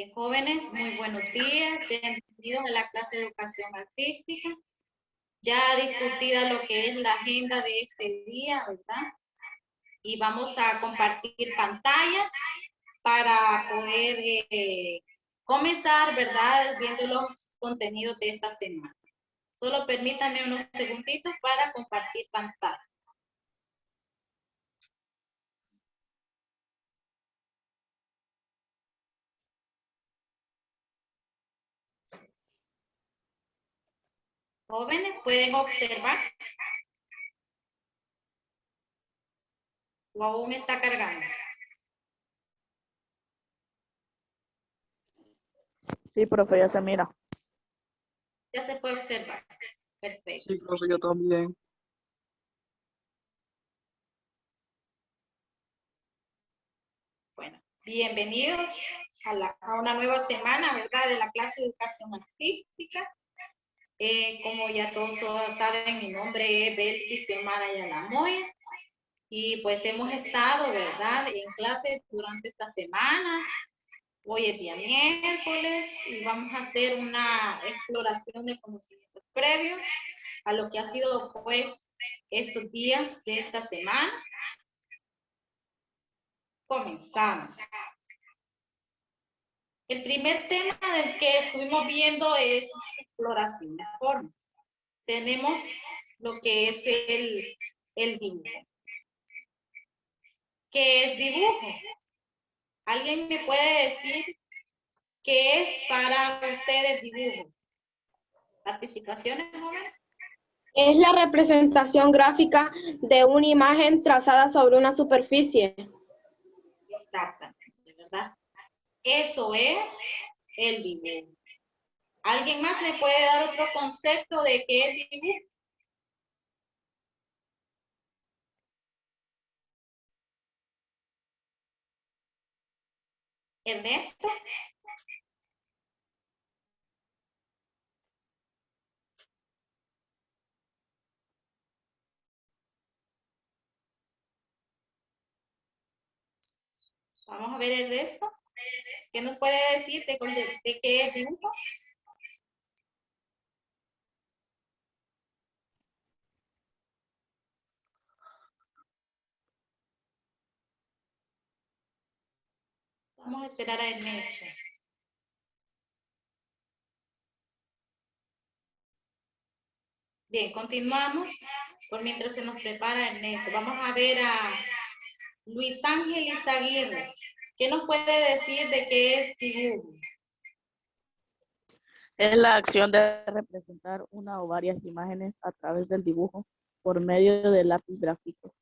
Jóvenes, muy buenos días. Sean bienvenidos a la clase de educación artística. Ya discutida lo que es la agenda de este día, ¿verdad? Y vamos a compartir pantalla para poder comenzar, ¿verdad? Viendo los contenidos de esta semana. Solo permítanme unos segunditos para compartir pantalla. Jóvenes, ¿pueden observar? ¿O aún está cargando? Sí, profe, ya se mira. Ya se puede observar. Perfecto. Sí, profe, yo también. Bueno, bienvenidos a una nueva semana, ¿verdad? De la clase de educación artística. Como ya todos saben, mi nombre es Belkis Xiomara Yalamoya. Y pues hemos estado, ¿verdad? En clase durante esta semana. Hoy es día miércoles y vamos a hacer una exploración de conocimientos previos a lo que ha sido pues estos días de esta semana. Comenzamos. El primer tema del que estuvimos viendo es exploración de formas. Tenemos lo que es el dibujo. ¿Qué es dibujo? ¿Alguien me puede decir qué es para ustedes dibujo? ¿Participaciones, jóvenes? Es la representación gráfica de una imagen trazada sobre una superficie. Exactamente, ¿verdad? Eso es el dibujo. ¿Alguien más me puede dar otro concepto de qué es dibujo? Ernesto. Vamos a ver Ernesto. ¿Qué nos puede decir de qué es dibujo? Vamos a esperar a Ernesto. Bien, continuamos por mientras se nos prepara Ernesto. Vamos a ver a Luis Ángel Izaguirre. ¿Qué nos puede decir de qué es dibujo? Es la acción de representar una o varias imágenes a través del dibujo por medio del lápiz gráfico.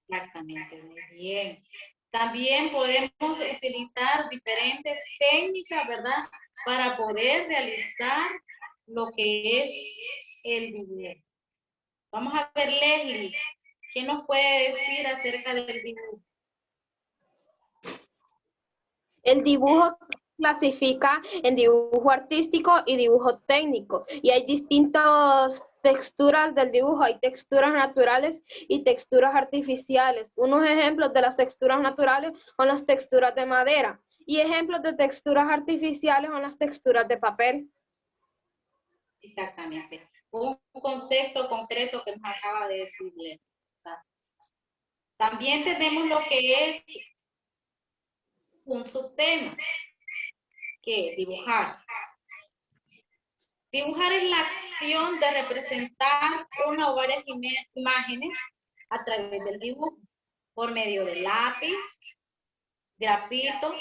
Exactamente, muy bien. También podemos utilizar diferentes técnicas, ¿verdad? Para poder realizar lo que es el dibujo. Vamos a ver, Leslie, ¿qué nos puede decir acerca del dibujo? El dibujo clasifica en dibujo artístico y dibujo técnico. Y hay distintas texturas del dibujo. Hay texturas naturales y texturas artificiales. Unos ejemplos de las texturas naturales son las texturas de madera. Y ejemplos de texturas artificiales son las texturas de papel. Exactamente. Un concepto concreto que nos acaba de decirle. También tenemos lo que es un subtema, que es dibujar. Dibujar es la acción de representar una o varias imágenes a través del dibujo, por medio de lápiz, grafito,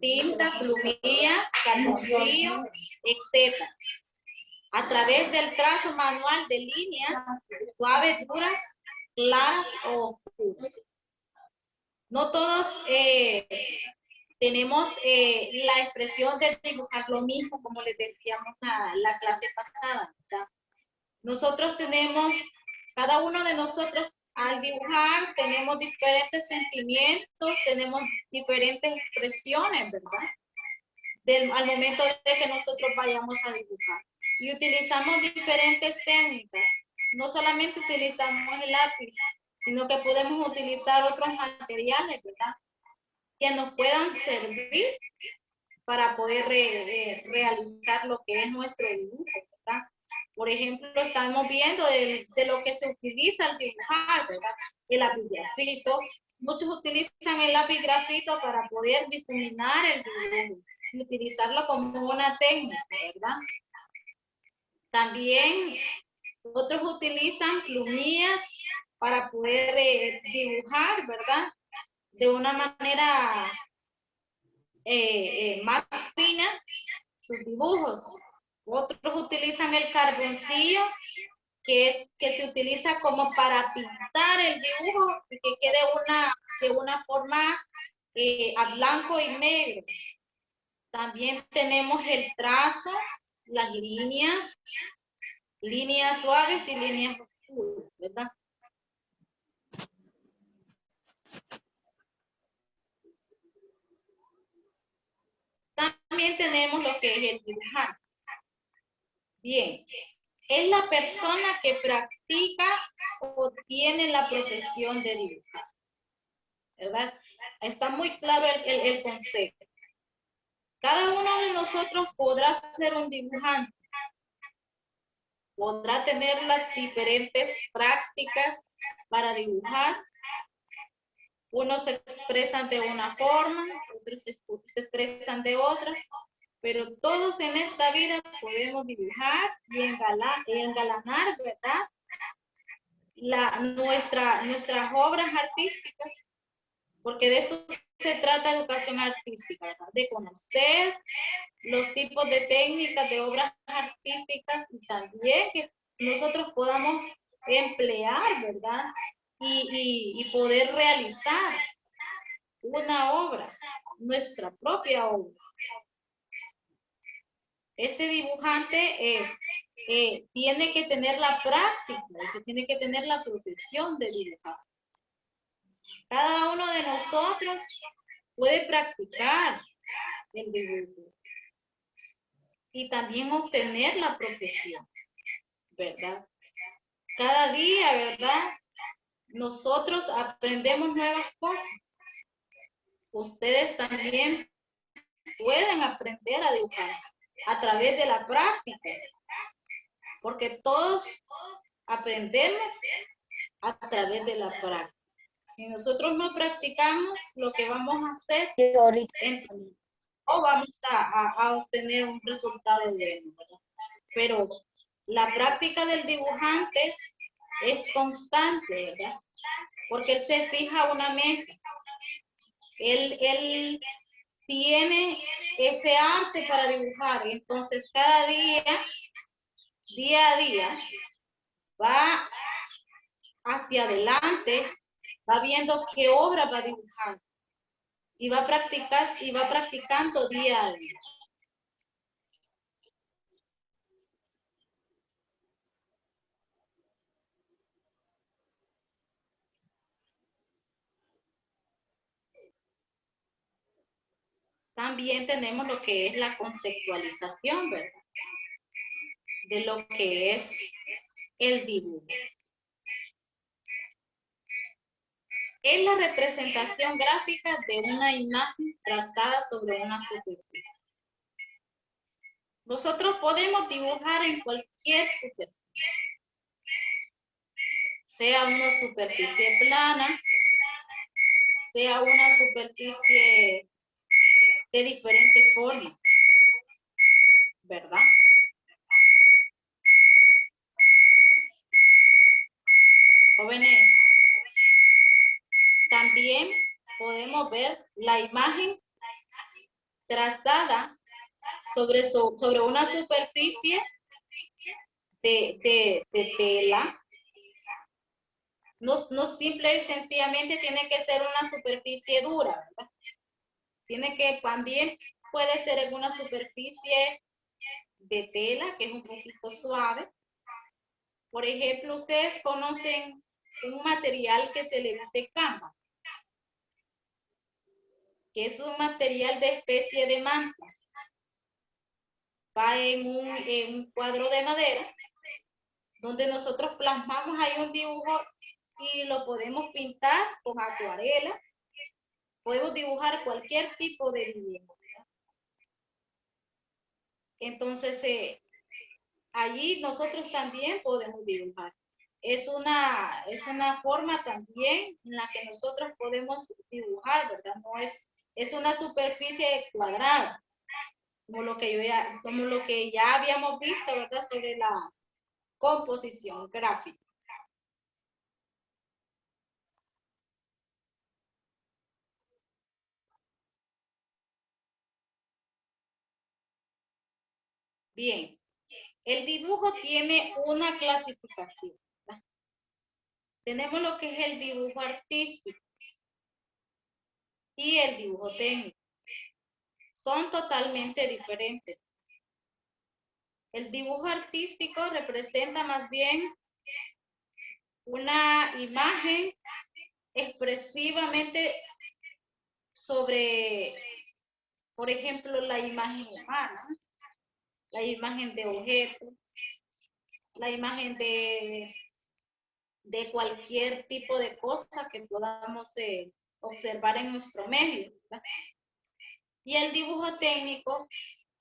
tinta, plumilla, carboncillo, etc. A través del trazo manual de líneas suaves, duras, claras o oscuras. No todos tenemos la expresión de dibujar lo mismo, como les decíamos la clase pasada, ¿verdad? Nosotros tenemos, cada uno de nosotros al dibujar tenemos diferentes sentimientos, tenemos diferentes expresiones, ¿verdad? Al momento de que nosotros vayamos a dibujar. Y utilizamos diferentes técnicas. No solamente utilizamos el lápiz, sino que podemos utilizar otros materiales, ¿verdad? que nos puedan servir para poder realizar lo que es nuestro dibujo, ¿verdad? Por ejemplo, estamos viendo de lo que se utiliza al dibujar, ¿verdad? El lápiz grafito. Muchos utilizan el lápiz grafito para poder difuminar el dibujo y utilizarlo como una técnica, ¿verdad? También otros utilizan plumillas para poder dibujar, ¿verdad? De una manera más fina sus dibujos. Otros utilizan el carboncillo, que se utiliza como para pintar el dibujo y que quede de una forma a blanco y negro. También tenemos el trazo, las líneas suaves y líneas oscuras, ¿verdad? También tenemos lo que es el dibujante. Bien, es la persona que practica o tiene la profesión de dibujar, ¿verdad? Está muy claro el concepto. Cada uno de nosotros podrá ser un dibujante, podrá tener las diferentes prácticas para dibujar. Unos se expresan de una forma, otros se expresan de otra, pero todos en esta vida podemos dibujar y engalanar, ¿verdad? Nuestras obras artísticas, porque de eso se trata educación artística, ¿verdad? De conocer los tipos de técnicas de obras artísticas y también que nosotros podamos emplear, ¿verdad? Y poder realizar una obra, nuestra propia obra. Ese dibujante tiene que tener la práctica, tiene que tener la profesión de dibujar. Cada uno de nosotros puede practicar el dibujo y también obtener la profesión, ¿verdad? Cada día, ¿verdad? Nosotros aprendemos nuevas cosas. Ustedes también pueden aprender a dibujar a través de la práctica, porque todos aprendemos a través de la práctica. Si nosotros no practicamos, lo que vamos a hacer o vamos a obtener un resultado bueno, ¿verdad? Pero la práctica del dibujante es constante, ¿verdad? Porque él se fija una meta. Él tiene ese arte para dibujar. Entonces, cada día a día, va hacia adelante, va viendo qué obra va a dibujar. Y va practicando día a día. También tenemos lo que es la conceptualización, ¿verdad? De lo que es el dibujo. Es la representación gráfica de una imagen trazada sobre una superficie. Nosotros podemos dibujar en cualquier superficie. Sea una superficie plana, sea una superficie de diferente forma, ¿verdad? Jóvenes, también podemos ver la imagen trazada sobre una superficie de tela. No simple y sencillamente tiene que ser una superficie dura, ¿verdad? Tiene que también puede ser en una superficie de tela que es un poquito suave. Por ejemplo, ustedes conocen un material que se le dice canvas, que es un material de especie de manta. Va en un cuadro de madera, donde nosotros plasmamos ahí un dibujo y lo podemos pintar con acuarela, podemos dibujar cualquier tipo de dibujo. Entonces, allí nosotros también podemos dibujar. Es una forma también en la que nosotros podemos dibujar, ¿verdad? No es una superficie cuadrada, como lo que ya habíamos visto, ¿verdad? Sobre la composición gráfica. Bien, el dibujo tiene una clasificación, ¿verdad? Tenemos lo que es el dibujo artístico y el dibujo técnico. Son totalmente diferentes. El dibujo artístico representa más bien una imagen expresivamente sobre, por ejemplo, la imagen humana, la imagen de objetos, la imagen de cualquier tipo de cosa que podamos observar en nuestro medio, ¿verdad? Y el dibujo técnico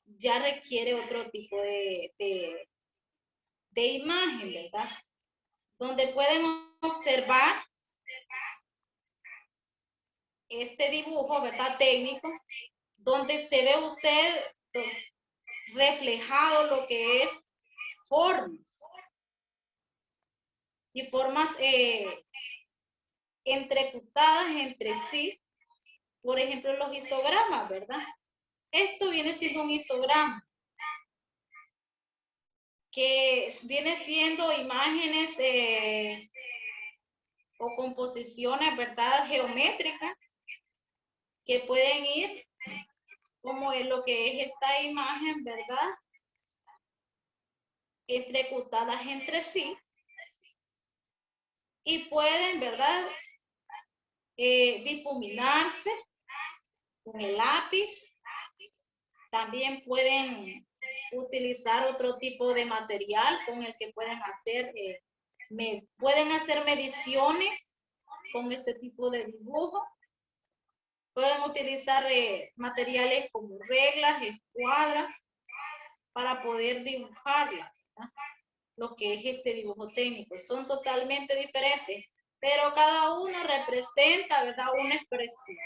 ya requiere otro tipo de imagen, ¿verdad? Donde pueden observar este dibujo, ¿verdad? Técnico, donde se ve usted reflejado lo que es formas y formas entrecrutadas entre sí. Por ejemplo, los histogramas, ¿verdad? Esto viene siendo un histograma, que viene siendo imágenes o composiciones, ¿verdad? Geométricas, que pueden ir como en lo que es esta imagen, ¿verdad? Entrecrutadas entre sí y pueden, ¿verdad? Difuminarse con el lápiz. También pueden utilizar otro tipo de material con el que pueden hacer mediciones con este tipo de dibujo. Pueden utilizar materiales como reglas, escuadras, para poder dibujarla, ¿verdad? Lo que es este dibujo técnico. Son totalmente diferentes, pero cada uno representa, ¿verdad? Una expresión.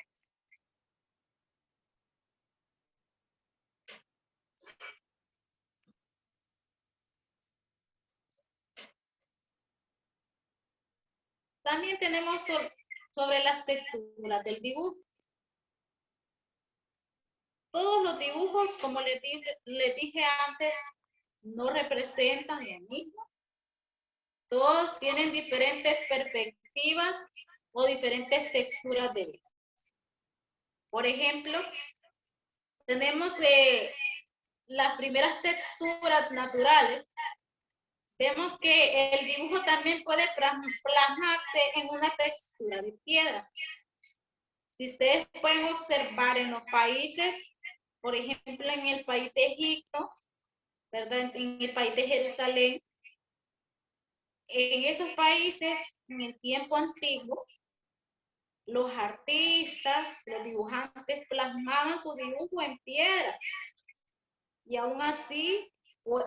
También tenemos sobre las texturas del dibujo. Todos los dibujos, como les dije antes, no representan lo mismo. Todos tienen diferentes perspectivas o diferentes texturas de vista. Por ejemplo, tenemos las primeras texturas naturales. Vemos que el dibujo también puede plasmarse en una textura de piedra. Si ustedes pueden observar en los países, por ejemplo, en el país de Egipto, ¿verdad? En el país de Jerusalén, en esos países, en el tiempo antiguo, los artistas, los dibujantes plasmaban su dibujo en piedra y aún así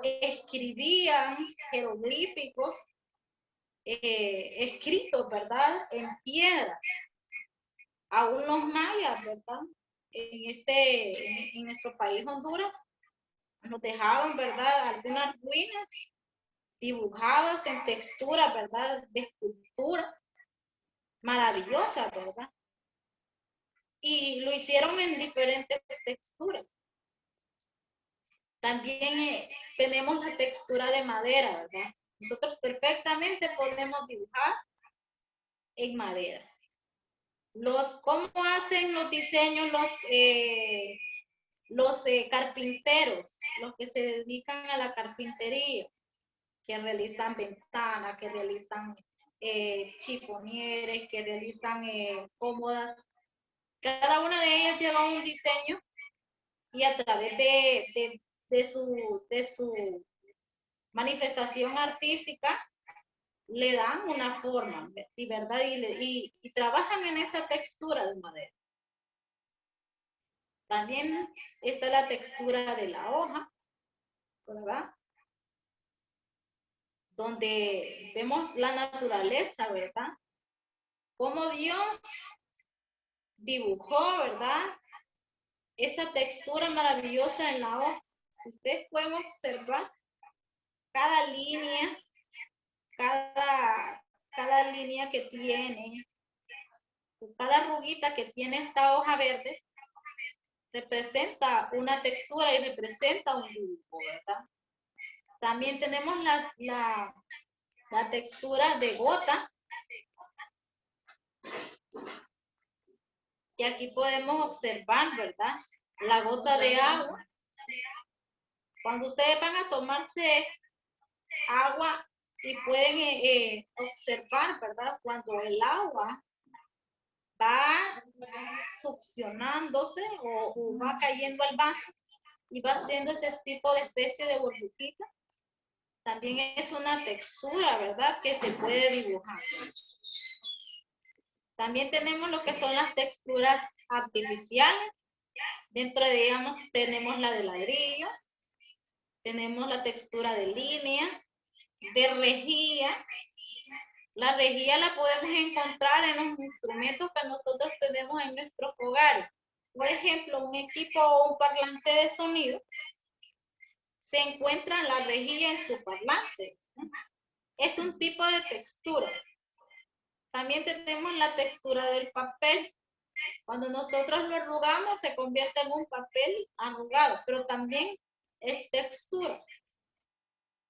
escribían jeroglíficos escritos, ¿verdad? En piedra. Aún los mayas, ¿verdad? En nuestro país, Honduras, nos dejaron, ¿verdad? Algunas ruinas dibujadas en textura, ¿verdad? De escultura. Maravillosa, ¿verdad? Y lo hicieron en diferentes texturas. También tenemos la textura de madera, ¿verdad? Nosotros perfectamente podemos dibujar en madera. ¿Cómo hacen los diseños los carpinteros, los que se dedican a la carpintería, que realizan ventanas, que realizan chifonieres, que realizan cómodas? Cada una de ellas lleva un diseño y a través de su manifestación artística le dan una forma, ¿verdad? Y trabajan en esa textura de madera. También está la textura de la hoja, ¿verdad? Donde vemos la naturaleza, ¿verdad? Cómo Dios dibujó, ¿verdad? Esa textura maravillosa en la hoja. Si ustedes pueden observar, cada línea, cada línea que tiene, cada arruguita que tiene esta hoja verde, representa una textura y representa un dibujo, ¿verdad? También tenemos la textura de gota, que aquí podemos observar, ¿verdad? La gota de agua. Cuando ustedes van a tomarse agua y pueden observar, ¿verdad? Cuando el agua va succionándose o va cayendo al vaso y va haciendo ese tipo de especie de burbujita, también es una textura, ¿verdad? Que se puede dibujar. También tenemos lo que son las texturas artificiales. Dentro de ellas tenemos la de ladrillo, tenemos la textura de línea, de rejilla. La rejilla la podemos encontrar en los instrumentos que nosotros tenemos en nuestros hogares. Por ejemplo, un equipo o un parlante de sonido se encuentra la rejilla en su parlante. Es un tipo de textura. También tenemos la textura del papel. Cuando nosotros lo arrugamos, se convierte en un papel arrugado, pero también es textura.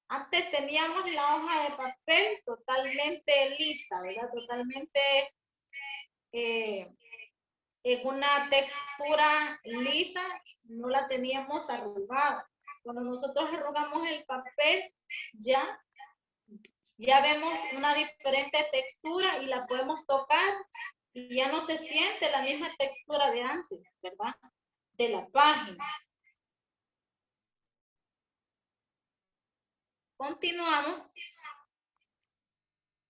Antes teníamos la hoja de papel totalmente lisa, ¿verdad? Totalmente en una textura lisa, no la teníamos arrugada. Cuando nosotros arrugamos el papel, ya vemos una diferente textura y la podemos tocar y ya no se siente la misma textura de antes, ¿verdad? De la página. Continuamos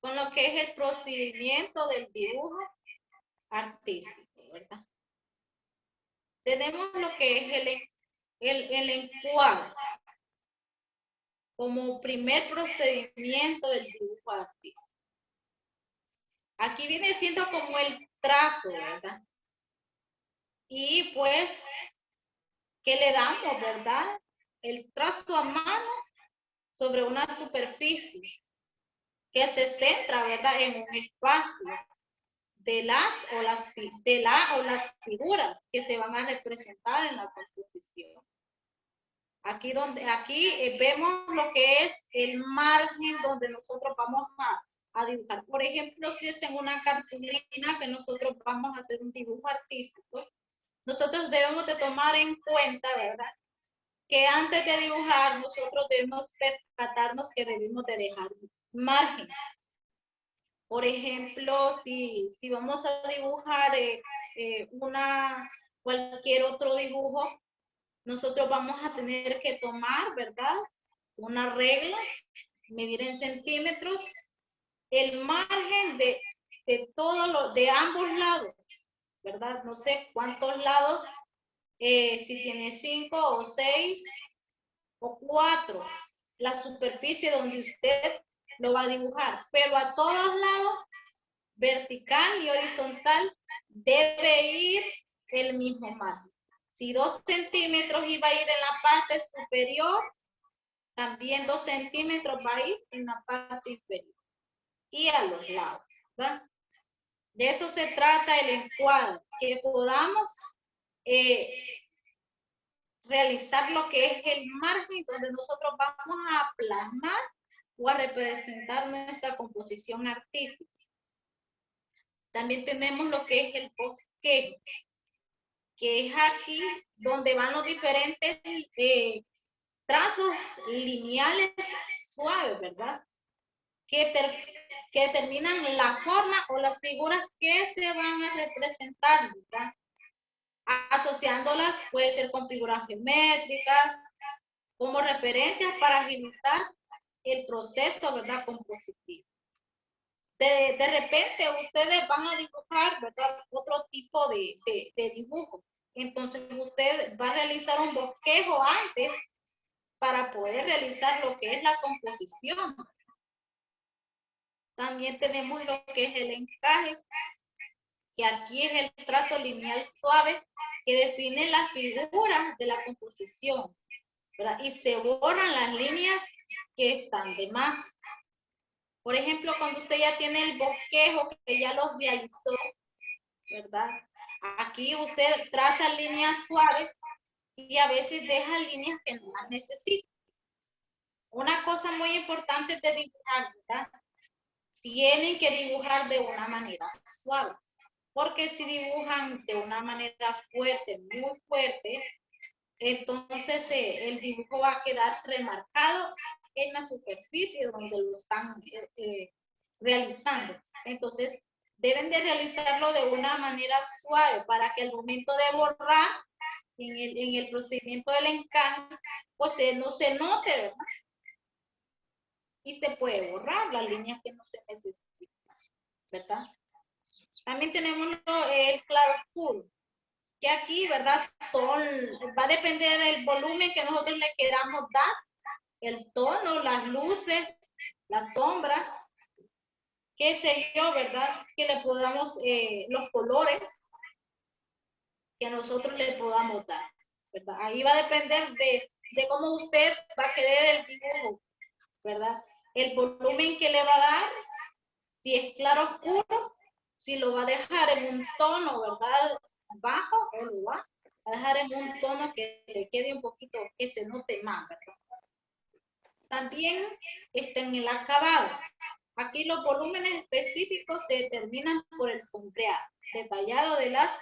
con lo que es el procedimiento del dibujo artístico, ¿verdad? Tenemos lo que es el encuadre como primer procedimiento del dibujo artístico. Aquí viene siendo como el trazo, ¿verdad? Y pues, ¿qué le damos, verdad? El trazo a mano sobre una superficie que se centra, ¿verdad? En un espacio de las figuras que se van a representar en la composición. Aquí vemos lo que es el margen donde nosotros vamos a dibujar. Por ejemplo, si es en una cartulina que nosotros vamos a hacer un dibujo artístico, nosotros debemos de tomar en cuenta, ¿verdad? Que antes de dibujar, nosotros debemos percatarnos que debemos de dejar margen. Por ejemplo, si vamos a dibujar cualquier otro dibujo, nosotros vamos a tener que tomar, ¿verdad? Una regla, medir en centímetros, el margen de de ambos lados, ¿verdad? No sé cuántos lados, si tiene 5 o 6 o 4, la superficie donde usted lo va a dibujar, pero a todos lados, vertical y horizontal, debe ir el mismo margen. Si 2 centímetros iba a ir en la parte superior, también 2 centímetros va a ir en la parte inferior y a los lados, ¿verdad? De eso se trata el encuadre, que podamos realizar lo que es el margen donde nosotros vamos a plasmar o a representar nuestra composición artística. También tenemos lo que es el bosquejo, que es aquí donde van los diferentes trazos lineales suaves, ¿verdad? Que determinan la forma o las figuras que se van a representar, ¿verdad? Asociándolas puede ser con figuras geométricas, como referencias para agilizar el proceso, ¿verdad? Compositivo. De repente ustedes van a dibujar, ¿verdad? Otro tipo de dibujo. Entonces usted va a realizar un bosquejo antes para poder realizar lo que es la composición. También tenemos lo que es el encaje, que aquí es el trazo lineal suave que define la figura de la composición, ¿verdad? Y se borran las líneas que están de más. Por ejemplo, cuando usted ya tiene el bosquejo, que ya lo realizó, ¿verdad? Aquí usted traza líneas suaves y a veces deja líneas que no las necesita. Una cosa muy importante de dibujar, ¿verdad? Tienen que dibujar de una manera suave, porque si dibujan de una manera fuerte, muy fuerte, entonces el dibujo va a quedar remarcado en la superficie donde lo están realizando. Entonces, deben de realizarlo de una manera suave para que al momento de borrar en el procedimiento del encaje, pues no se note, ¿verdad? Y se puede borrar las líneas que no se necesitan, ¿verdad? También tenemos el claro oscuro, que aquí, ¿verdad? Va a depender del volumen que nosotros le queramos dar, el tono, las luces, las sombras, qué sé yo, ¿verdad? Que le podamos, los colores que nosotros le podamos dar, ¿verdad? Ahí va a depender de cómo usted va a querer el dibujo, ¿verdad? El volumen que le va a dar, si es claro oscuro, si lo va a dejar en un tono, ¿verdad? Bajo o lo va a dejar en un tono que le quede un poquito, que se note más, ¿verdad? También está en el acabado. Aquí los volúmenes específicos se determinan por el sombreado detallado de las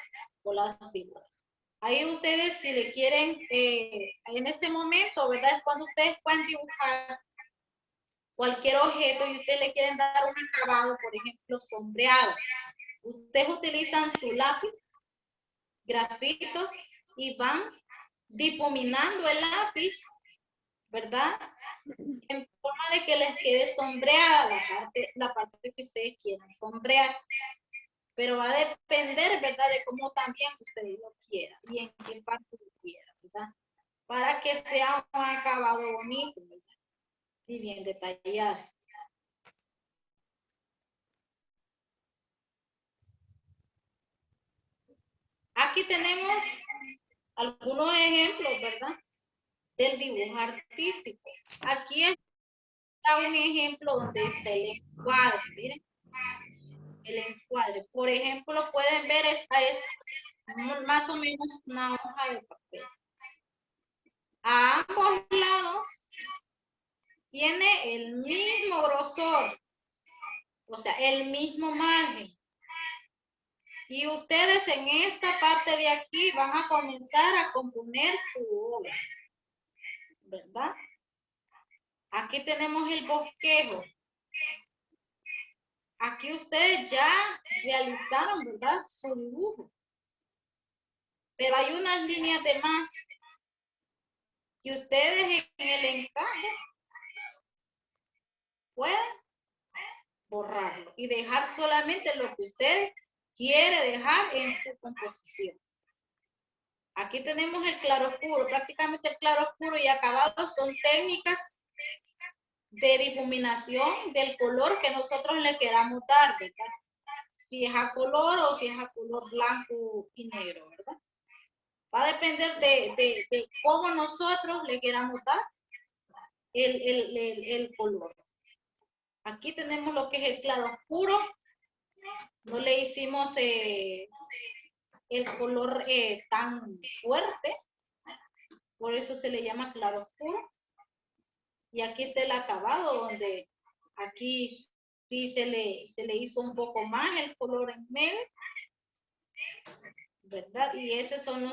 figuras. Ahí ustedes, si le quieren, en este momento, ¿verdad? Es cuando ustedes pueden dibujar cualquier objeto y ustedes le quieren dar un acabado, por ejemplo, sombreado. Ustedes utilizan su lápiz, grafito, y van difuminando el lápiz, ¿verdad? En forma de que les quede sombreada la parte que ustedes quieran sombrear. Pero va a depender, ¿verdad? De cómo también ustedes lo quieran y en qué parte lo quieran, ¿verdad? Para que sea un acabado bonito, ¿verdad? Y bien detallado. Aquí tenemos algunos ejemplos, ¿verdad? Del dibujo artístico. Aquí está un ejemplo donde está el encuadre, miren. El encuadre. Por ejemplo, pueden ver, esta es más o menos una hoja de papel. A ambos lados tiene el mismo grosor, o sea, el mismo margen. Y ustedes en esta parte de aquí van a comenzar a componer su obra, ¿verdad? Aquí tenemos el bosquejo. Aquí ustedes ya realizaron, ¿verdad? Su dibujo. Pero hay unas líneas de más que ustedes en el encaje pueden borrarlo y dejar solamente lo que usted quiere dejar en su composición. Aquí tenemos el claroscuro. Prácticamente el claroscuro y acabado son técnicas de difuminación del color que nosotros le queramos dar, ¿verdad? Si es a color o si es a color blanco y negro, ¿verdad? Va a depender de cómo nosotros le queramos dar el color. Aquí tenemos lo que es el claroscuro. No le hicimos el color tan fuerte, por eso se le llama claroscuro. Y aquí está el acabado, donde aquí sí se le hizo un poco más el color en negro, ¿verdad? Y esos son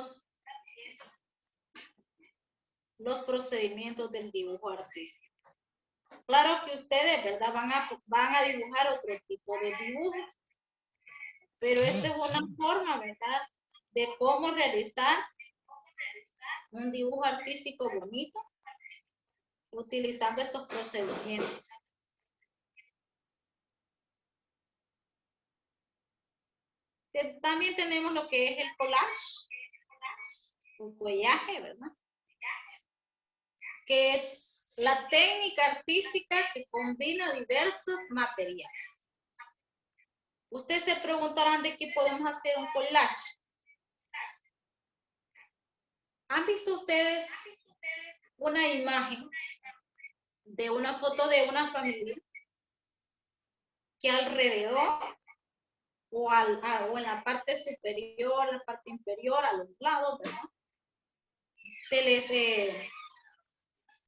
los procedimientos del dibujo artístico. Claro que ustedes, ¿verdad? Van a dibujar otro tipo de dibujo, pero esta es una forma, ¿verdad? De cómo realizar un dibujo artístico bonito utilizando estos procedimientos. También tenemos lo que es el collage. un collaje, ¿verdad? Que es la técnica artística que combina diversos materiales. Ustedes se preguntarán de qué podemos hacer un collage. ¿Han visto ustedes una imagen de una foto de una familia que alrededor o en la parte superior, la parte inferior, a los lados, ¿verdad? Se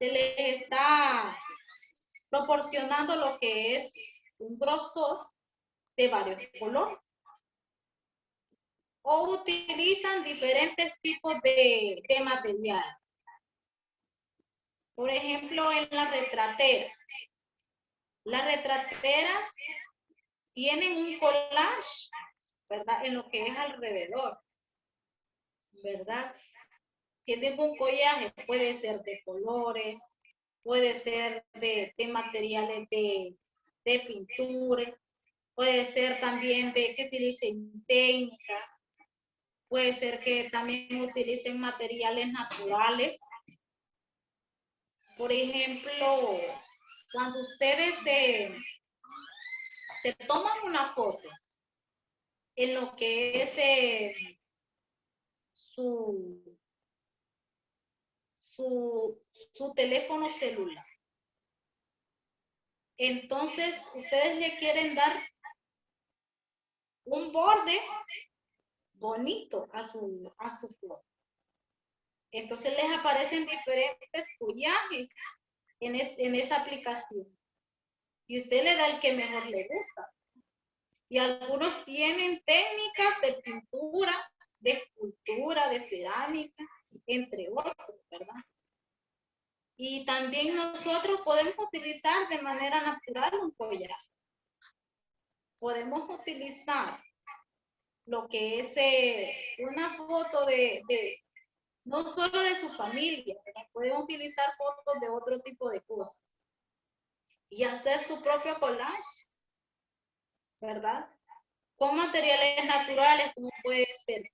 les está proporcionando lo que es un grosor de varios colores. O utilizan diferentes tipos de materiales. Por ejemplo, en las retrateras. Las retrateras tienen un collage, ¿verdad? En lo que es alrededor, ¿verdad? Tienen un collaje, puede ser de colores, puede ser de materiales de pintura, puede ser también de que utilicen técnicas, puede ser que también utilicen materiales naturales. Por ejemplo, cuando ustedes se toman una foto en lo que es su teléfono celular, entonces ustedes le quieren dar un borde bonito a su foto. Entonces les aparecen diferentes collajes en esa aplicación. Y usted le da el que mejor le gusta. Y algunos tienen técnicas de pintura, de escultura, de cerámica, entre otros, ¿verdad? Y también nosotros podemos utilizar de manera natural un collaje. Podemos utilizar lo que es una foto no solo de su familia, ¿verdad? Pueden utilizar fotos de otro tipo de cosas y hacer su propio collage, ¿verdad? Con materiales naturales, como puede ser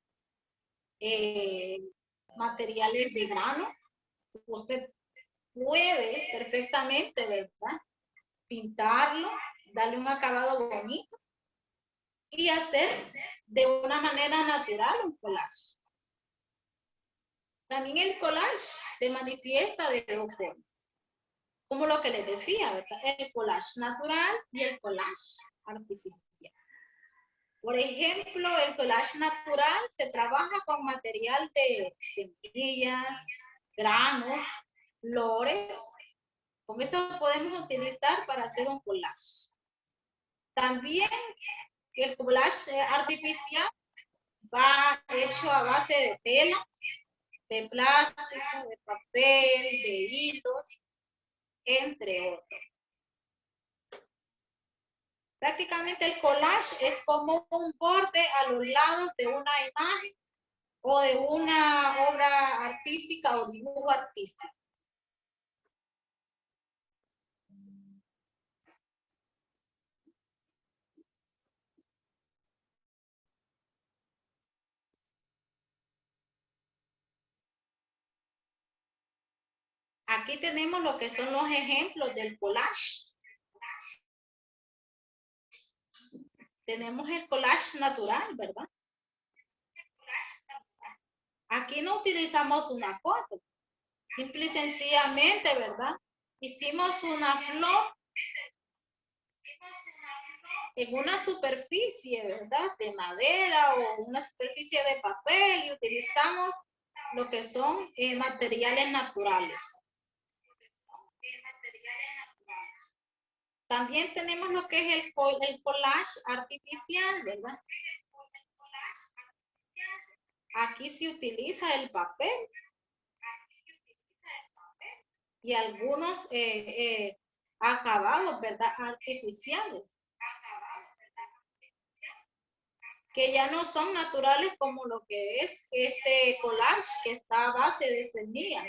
materiales de grano. Usted puede perfectamente, ¿verdad? Pintarlo, darle un acabado bonito y hacer de una manera natural un collage. También el collage se manifiesta de dos formas. Como lo que les decía, ¿verdad? El collage natural y el collage artificial. Por ejemplo, el collage natural se trabaja con material de semillas, granos, flores. Con eso podemos utilizar para hacer un collage. También el collage artificial va hecho a base de tela, de plástico, de papel, de hilos, entre otros. Prácticamente el collage es como un borde a los lados de una imagen o de una obra artística o dibujo artístico. Aquí tenemos lo que son los ejemplos del collage. Tenemos el collage natural, ¿verdad? Aquí no utilizamos una foto. Simple y sencillamente, ¿verdad? Hicimos una flor en una superficie, ¿verdad? De madera o una superficie de papel y utilizamos lo que son materiales naturales. También tenemos lo que es el collage artificial, ¿verdad? Aquí se utiliza el papel y algunos acabados, ¿verdad? Artificiales, que ya no son naturales como lo que es este collage que está a base de semillas.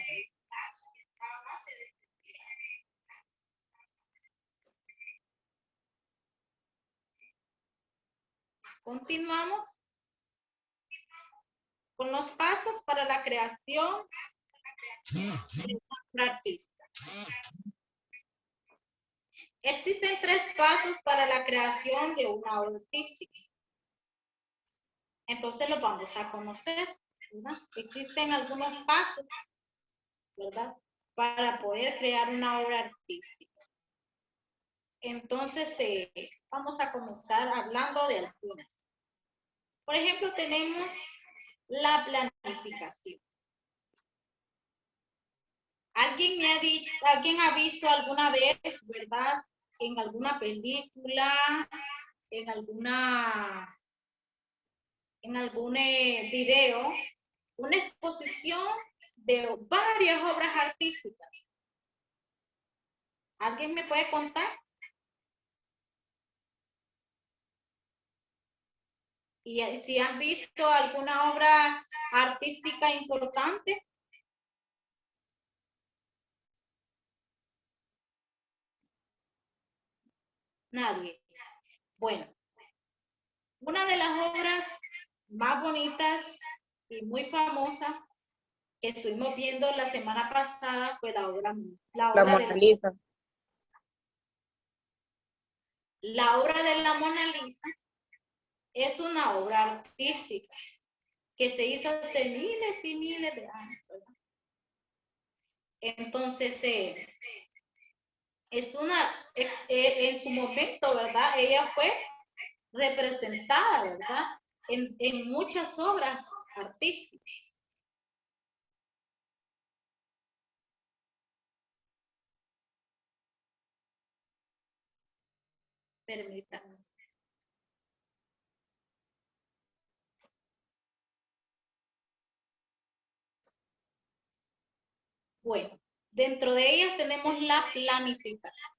Continuamos. con los pasos para la creación de una obra artística. Existen 3 pasos para la creación de una obra artística. Entonces los vamos a conocer, ¿verdad? Existen algunos pasos, ¿verdad? Para poder crear una obra artística. Entonces, vamos a comenzar hablando de algunas. Por ejemplo, tenemos la planificación. ¿Alguien ha visto alguna vez, verdad, en alguna película, en algún video, una exposición de varias obras artísticas? ¿Alguien me puede contar? Y si han visto alguna obra artística importante. Nadie. Bueno, una de las obras más bonitas y muy famosa que estuvimos viendo la semana pasada fue la obra de la Mona Lisa. Es una obra artística que se hizo hace miles y miles de años, ¿verdad? Entonces, en su momento, ¿verdad? Ella fue representada, ¿verdad? En muchas obras artísticas. Permítanme. Bueno, dentro de ellas tenemos la planificación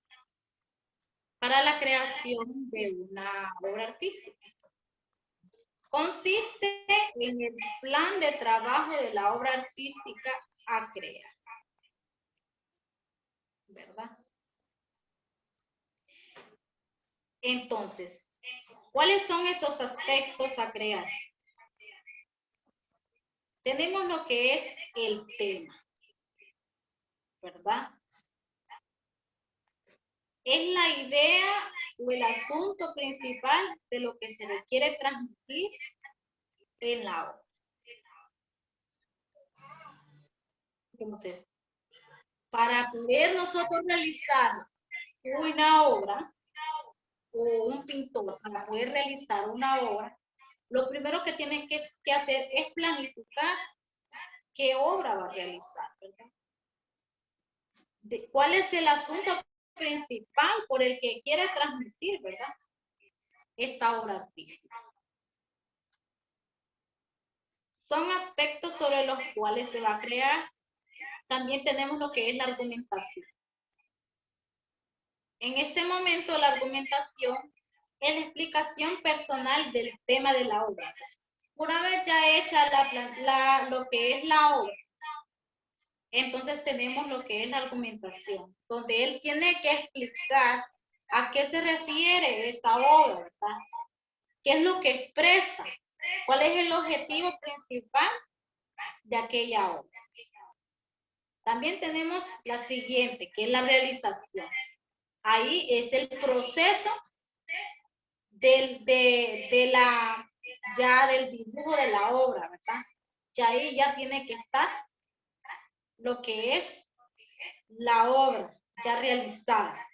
para la creación de una obra artística. Consiste en el plan de trabajo de la obra artística a crear, ¿verdad? Entonces, ¿cuáles son esos aspectos a crear? Tenemos lo que es el tema, ¿verdad? Es la idea o el asunto principal de lo que se requiere transmitir en la obra. Entonces, para poder nosotros realizar una obra o un pintor, para poder realizar una obra, lo primero que tiene que hacer es planificar qué obra va a realizar, ¿verdad? ¿Cuál es el asunto principal por el que quiere transmitir, ¿verdad? Esa obra artística. Son aspectos sobre los cuales se va a crear. También tenemos lo que es la argumentación. En este momento la argumentación es la explicación personal del tema de la obra. Una vez ya hecha lo que es la obra, entonces tenemos lo que es la argumentación, donde él tiene que explicar a qué se refiere esa obra, ¿verdad? ¿Qué es lo que expresa? ¿Cuál es el objetivo principal de aquella obra? También tenemos la siguiente, que es la realización. Ahí es el proceso del dibujo de la obra, ¿verdad? Ya ahí ya tiene que estar lo que es la obra ya realizada.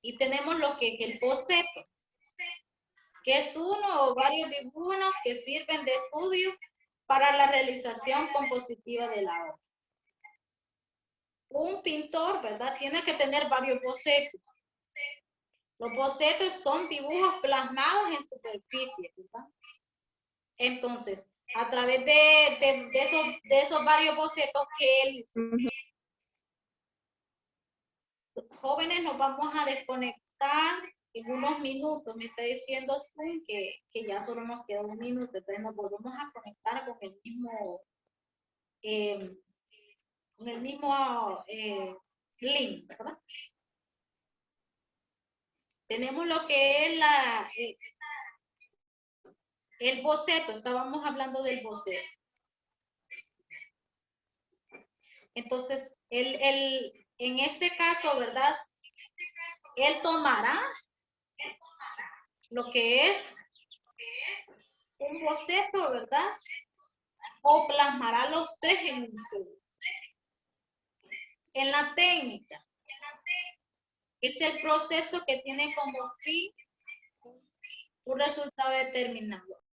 Y tenemos lo que es el boceto, que es uno o varios dibujos que sirven de estudio para la realización compositiva de la obra. Un pintor, ¿verdad? Tiene que tener varios bocetos. Los bocetos son dibujos plasmados en superficie, ¿verdad? Entonces, a través de esos varios bocetos que él hizo, jóvenes, nos vamos a desconectar en unos minutos. Me está diciendo Zoom que ya solo nos queda un minuto, entonces nos volvemos a conectar con el mismo link, ¿verdad? Tenemos lo que es el boceto, estábamos hablando del boceto. Entonces, en este caso, ¿verdad? Él tomará lo que es un boceto, ¿verdad? O plasmará los tres en un solo. En la técnica, es el proceso que tiene como fin un resultado determinado.